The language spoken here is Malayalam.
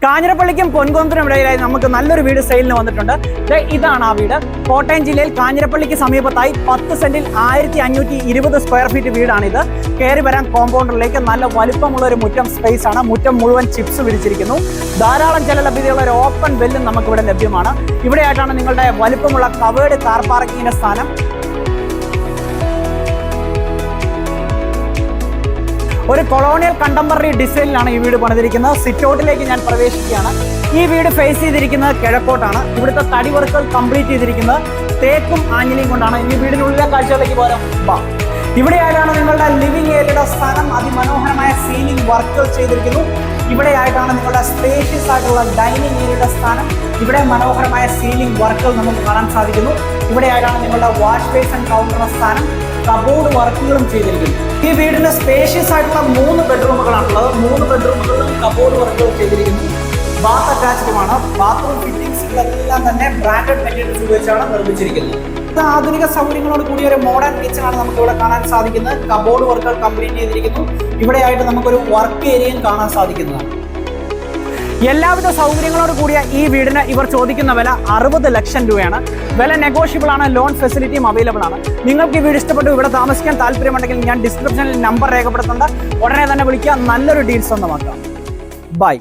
കാഞ്ഞിരപ്പള്ളിക്കും പൊൻകുന്നത്തിനും ഇടയിലായി നമുക്ക് നല്ലൊരു വീട് സെയിലിന് വന്നിട്ടുണ്ട്. ഇതാണ് ആ വീട്. കോട്ടയം ജില്ലയിൽ കാഞ്ഞിരപ്പള്ളിക്ക് സമീപത്തായി 10 സെന്റിൽ 1520 സ്ക്വയർ ഫീറ്റ് വീടാണിത്. കയറി വരാൻ കോമ്പൗണ്ടറിലേക്ക് നല്ല വലിപ്പമുള്ള ഒരു മുറ്റം സ്പേസ് ആണ്. മുറ്റം മുഴുവൻ ചിപ്സ് വിരിച്ചിരിക്കുന്നു. ധാരാളം ജലലഭ്യതയുള്ള ഒരു ഓപ്പൺ വെല്ലും നമുക്കിവിടെ ലഭ്യമാണ്. ഇവിടെയായിട്ടാണ് നിങ്ങളുടെ വലിപ്പമുള്ള കവേർഡ് കാർ പാർക്കിങ്ങിന്റെ സ്ഥാനം. ഒരു കൊളോണിയൽ കണ്ടംപററി ഡിസൈനിലാണ് ഈ വീട് പണിതിരിക്കുന്നത്. സിറ്റൗട്ടിലേക്ക് ഞാൻ പ്രവേശിക്കുകയാണ്. ഈ വീട് ഫേസ് ചെയ്തിരിക്കുന്നത് കിഴക്കോട്ടാണ്. ഇവിടുത്തെ തടി വർക്കുകൾ കംപ്ലീറ്റ് ചെയ്തിരിക്കുന്നത് തേക്കും ആഞ്ഞിലിയും കൊണ്ടാണ്. ഈ വീടിനുള്ളിലെ കാഴ്ചകളിലേക്ക് പോരാം. ഇവിടെയായിട്ടാണ് നിങ്ങളുടെ ലിവിംഗ് ഏരിയയുടെ സ്ഥാനം. അതിമനോഹരമായ സീലിംഗ് വർക്കുകൾ ചെയ്തിരിക്കുന്നു. ഇവിടെയായിട്ടാണ് നിങ്ങളുടെ സ്പേഷ്യസ് ആയിട്ടുള്ള ഡൈനിങ് ഏരിയയുടെ സ്ഥാനം. ഇവിടെ മനോഹരമായ സീലിംഗ് വർക്കുകൾ നമുക്ക് കാണാൻ സാധിക്കുന്നു. ഇവിടെയായിട്ടാണ് നിങ്ങളുടെ വാഷ് ബേസിൻ കൗണ്ടറിന്റെ സ്ഥാനം. കബോർഡ് വർക്കുകളും ചെയ്തിരിക്കുന്നു. ഈ വീടിന് സ്പേഷ്യസ് ആയിട്ടുള്ള 3 ബെഡ്റൂമുകളാണുള്ളത്. 3 ബെഡ്റൂമുകളിലും കബോർഡ് വർക്കുകൾ ചെയ്തിരിക്കുന്നു. ബാത്ത് അറ്റാച്ച്ഡുമാണ്. ബാത്റൂം ഫിറ്റിംഗ്സുകളെല്ലാം തന്നെ ബ്രാൻഡഡ് മെറ്റീരിയൽസ് ഉപയോഗിച്ചാണ് നിർമ്മിച്ചിരിക്കുന്നത്. ആധുനിക സൗകര്യങ്ങളോട് കൂടിയ ഒരു മോഡേൺ കിച്ചൺ ആണ് നമുക്ക് ഇവിടെ കാണാൻ സാധിക്കുന്നത്. കബോർഡ് വർക്കുകൾ കംപ്ലീറ്റ് ചെയ്തിരിക്കുന്നു. ഇവിടെയായിട്ട് നമുക്കൊരു വർക്ക് ഏരിയയും കാണാൻ സാധിക്കുന്നതാണ്. എല്ലാവിധ സൗകര്യങ്ങളോട് കൂടിയ ഈ വീടിന് ഇവർ ചോദിക്കുന്ന വില 60 ലക്ഷം രൂപയാണ്. വില നെഗോഷ്യബിൾ ആണ്. ലോൺ ഫെസിലിറ്റിയും അവൈലബിൾ ആണ്. നിങ്ങൾക്ക് ഈ വീട് ഇഷ്ടപ്പെട്ടു ഇവിടെ താമസിക്കാൻ താല്പര്യമുണ്ടെങ്കിൽ ഞാൻ ഡിസ്ക്രിപ്ഷനിൽ നമ്പർ രേഖപ്പെടുത്തുന്നുണ്ട്. ഉടനെ തന്നെ വിളിക്കുക. നല്ലൊരു ഡീൽ സ്വന്തമാക്കാം. ബൈ.